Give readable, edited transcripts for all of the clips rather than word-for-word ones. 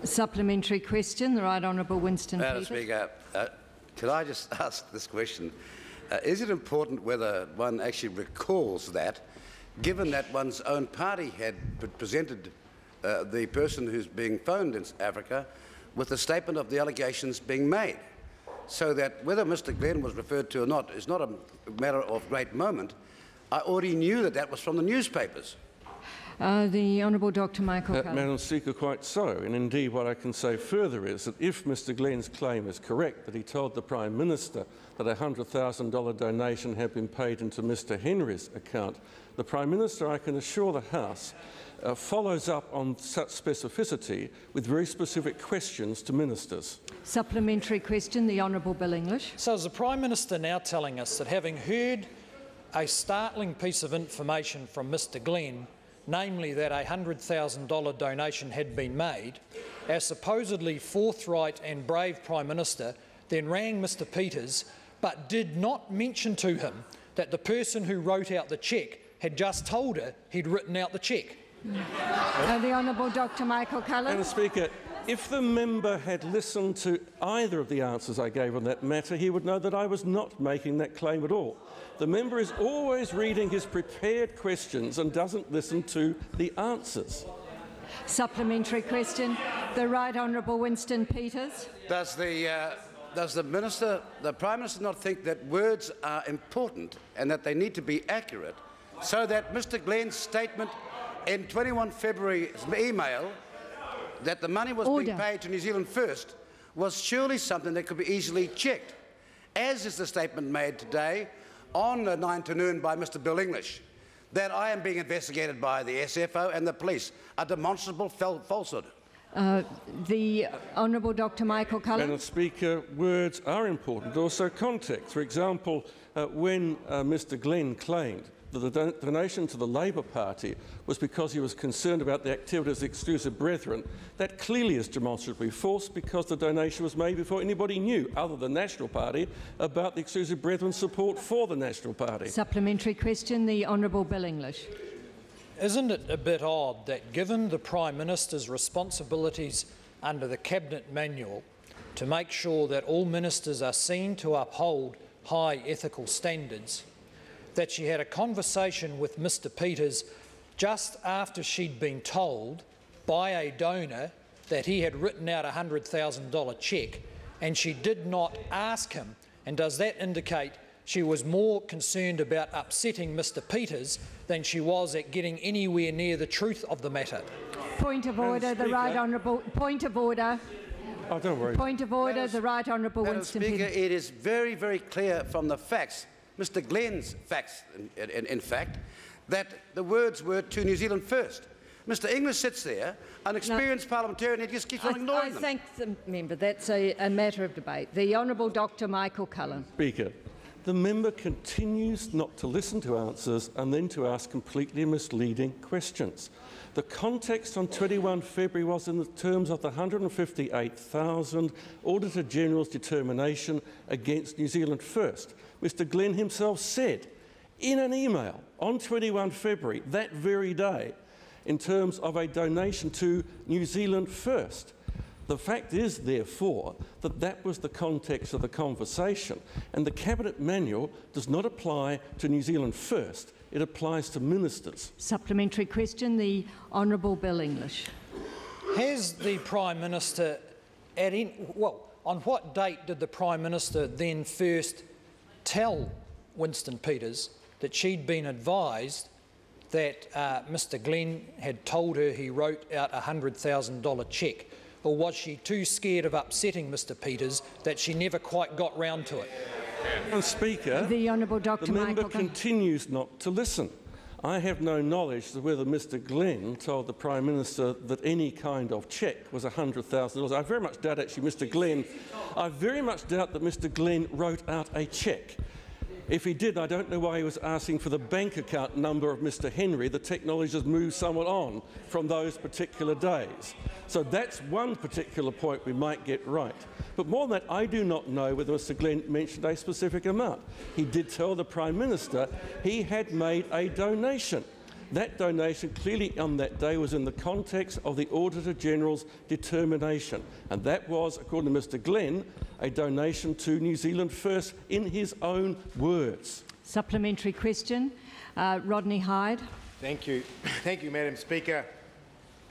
Supplementary question, the Right Honourable Winston Madam Peters. Speaker, could I just ask this question? Is it important whether one actually recalls that, given that one's own party had presented the person who's being phoned in Africa with a statement of the allegations being made? So that whether Mr Glenn was referred to or not is not a matter of great moment. I already knew that that was from the newspapers. The Honourable Dr Michael Cullen. Madam Speaker, quite so. And indeed what I can say further is that if Mr Glenn's claim is correct, that he told the Prime Minister that a $100,000 donation had been paid into Mr Henry's account, the Prime Minister, I can assure the House, follows up on such specificity with very specific questions to ministers. Supplementary question, the Honourable Bill English. So is the Prime Minister now telling us that, having heard a startling piece of information from Mr Glenn, namely that a $100,000 donation had been made, our supposedly forthright and brave Prime Minister then rang Mr Peters but did not mention to him that the person who wrote out the cheque had just told her he'd written out the cheque? The Honourable Dr Michael Cullen. Madam Speaker, if the member had listened to either of the answers I gave on that matter, he would know that I was not making that claim at all. The member is always reading his prepared questions and doesn't listen to the answers. Supplementary question, the Right Honourable Winston Peters. Does the Prime Minister not think that words are important and that they need to be accurate, so that Mr Glenn's statement in 21 February's email that the money was being paid to New Zealand First was surely something that could be easily checked, as is the statement made today on 9 to noon by Mr Bill English, that I am being investigated by the SFO and the police, a demonstrable falsehood. The Honourable Dr Michael Cullen. Madam Speaker, words are important, also context. For example, when Mr Glenn claimed that the donation to the Labour Party was because he was concerned about the activities of the exclusive brethren, that clearly is demonstrably false, because the donation was made before anybody knew, other than the National Party, about the exclusive brethren's support for the National Party. Supplementary question, the Honourable Bill English. Isn't it a bit odd that, given the Prime Minister's responsibilities under the Cabinet Manual to make sure that all ministers are seen to uphold high ethical standards, that she had a conversation with Mr Peters just after she'd been told by a donor that he had written out a $100,000 cheque, and she did not ask him? And does that indicate she was more concerned about upsetting Mr Peters than she was at getting anywhere near the truth of the matter? Point of order, the Right Honourable. Point of order. Oh, don't worry. Point of order, the Right Honourable Winston Peters. Madam Speaker, it is very, very clear from the facts, Mr Glenn's facts, in fact, that the words were to New Zealand First. Mr English sits there, an experienced parliamentarian, he just keeps on ignoring them. I thank the member. That's a matter of debate. The Honourable Dr Michael Cullen. Speaker, the member continues not to listen to answers and then to ask completely misleading questions. The context on 21 February was in the terms of the 158,000 Auditor General's determination against New Zealand First. Mr Glenn himself said in an email on 21 February, that very day, in terms of a donation to New Zealand First. The fact is, therefore, that that was the context of the conversation, and the Cabinet Manual does not apply to New Zealand First, it applies to ministers. Supplementary question, the Honourable Bill English. Has the Prime Minister, on what date did the Prime Minister then first tell Winston Peters that she'd been advised that Mr Glenn had told her he wrote out a $100,000 cheque? Or was she too scared of upsetting Mr Peters that she never quite got round to it? Madam Speaker, the Honourable Dr. the member Michael continues not to listen. I have no knowledge of whether Mr Glenn told the Prime Minister that any kind of cheque was $100,000. I very much doubt actually Mr Glenn. I very much doubt that Mr Glenn wrote out a cheque. If he did, I don't know why he was asking for the bank account number of Mr Henry. The technology has moved somewhat on from those particular days. So that's one particular point we might get right. But more than that, I do not know whether Mr Glenn mentioned a specific amount. He did tell the Prime Minister he had made a donation. That donation clearly on that day was in the context of the Auditor General's determination, and that was, according to Mr Glenn, a donation to New Zealand First in his own words. Supplementary question. Rodney Hyde. Thank you. Thank you, Madam Speaker.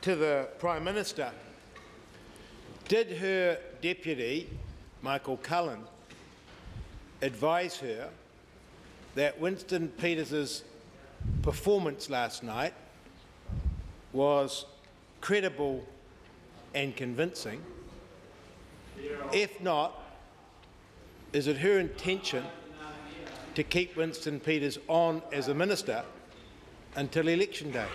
To the Prime Minister, did her deputy, Michael Cullen, advise her that Winston Peters' performance last night was credible and convincing? If not, is it her intention to keep Winston Peters on as a minister until election day?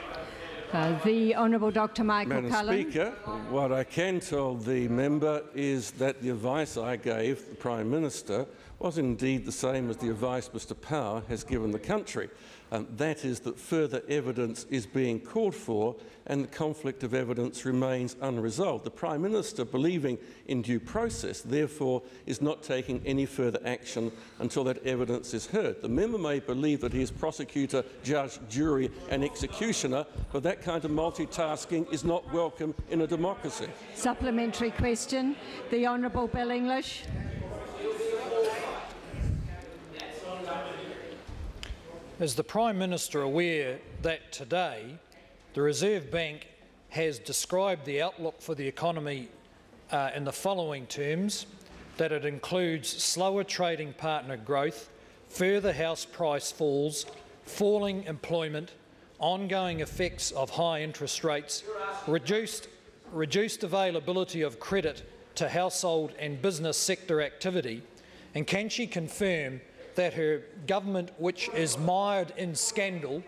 The Honourable Dr Michael Cullen. Madam Speaker, what I can tell the member is that the advice I gave the Prime Minister was indeed the same as the advice Mr Power has given the country. That is that further evidence is being called for and the conflict of evidence remains unresolved. The Prime Minister, believing in due process, therefore is not taking any further action until that evidence is heard. The member may believe that he is prosecutor, judge, jury and executioner, but that kind of multitasking is not welcome in a democracy. Supplementary question. The Honourable Bill English. Is the Prime Minister aware that today the Reserve Bank has described the outlook for the economy in the following terms, that it includes slower trading partner growth, further house price falls, falling employment, ongoing effects of high interest rates, reduced availability of credit to household and business sector activity, and can she confirm that her government, which is mired in scandal—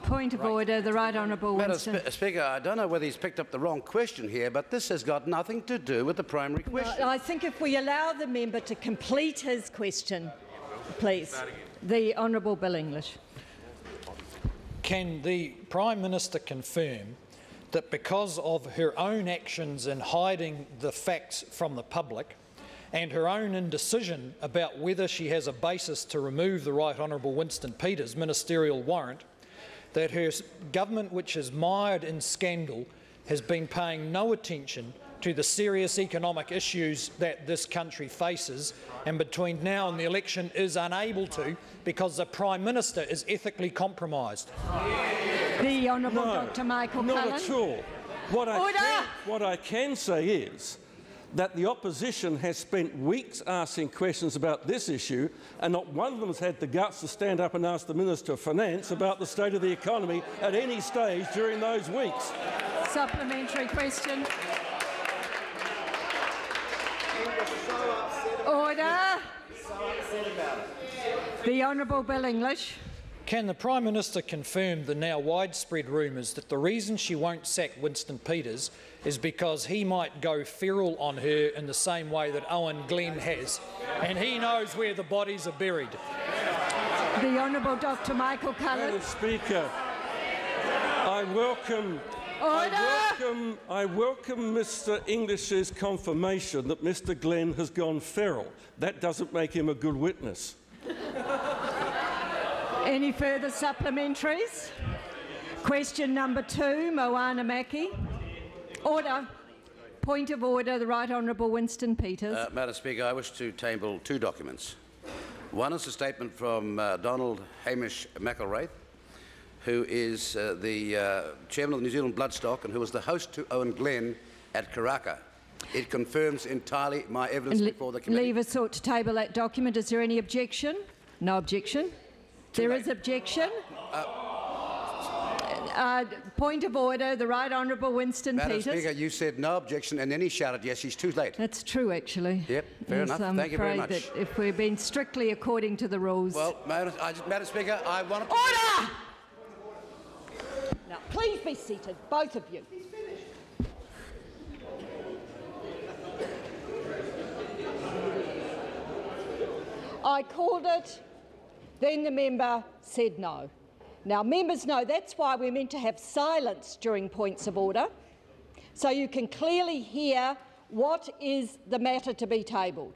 Point of order, the Right Honourable Winston. Madam Speaker, I don't know whether he's picked up the wrong question here, but this has got nothing to do with the primary question. I think if we allow the member to complete his question, please. The Honourable Bill English. Can the Prime Minister confirm that because of her own actions in hiding the facts from the public and her own indecision about whether she has a basis to remove the Right Honourable Winston Peters' ministerial warrant, that her government, which is mired in scandal, has been paying no attention to the serious economic issues that this country faces, and between now and the election is unable to because the Prime Minister is ethically compromised? The Honourable Dr Michael Cullen. Not at all. What I can say is that the opposition has spent weeks asking questions about this issue, and not one of them has had the guts to stand up and ask the Minister of Finance about the state of the economy at any stage during those weeks. Supplementary question. Order. The Honourable Bill English. Can the Prime Minister confirm the now widespread rumours that the reason she won't sack Winston Peters is because he might go feral on her in the same way that Owen Glenn has, and he knows where the bodies are buried? The Honourable Dr Michael Cullen. Madam Speaker, I welcome Mr English's confirmation that Mr Glenn has gone feral. That doesn't make him a good witness. Any further supplementaries? Question number 2, Moana Mackie. Order. Point of order, the Right Honourable Winston Peters. Madam Speaker, I wish to table 2 documents. One is a statement from Donald Hamish McElwraith, who is the chairman of the New Zealand Bloodstock and who was the host to Owen Glenn at Karaka. It confirms entirely my evidence before the committee. Leave sought to table that document. Is there any objection? No objection. There is objection. Point of order, the Right Honourable Winston Peters. Madam Speaker, you said no objection and then he shouted, yes, he's too late. That's true, actually. Yep, fair enough. Thank you very much. That if we're being strictly according to the rules. Well, Madam Speaker, I want to— Order! Now, please be seated, both of you. I called it, then the member said no. Now, members know that's why we're meant to have silence during points of order, so you can clearly hear what is the matter to be tabled.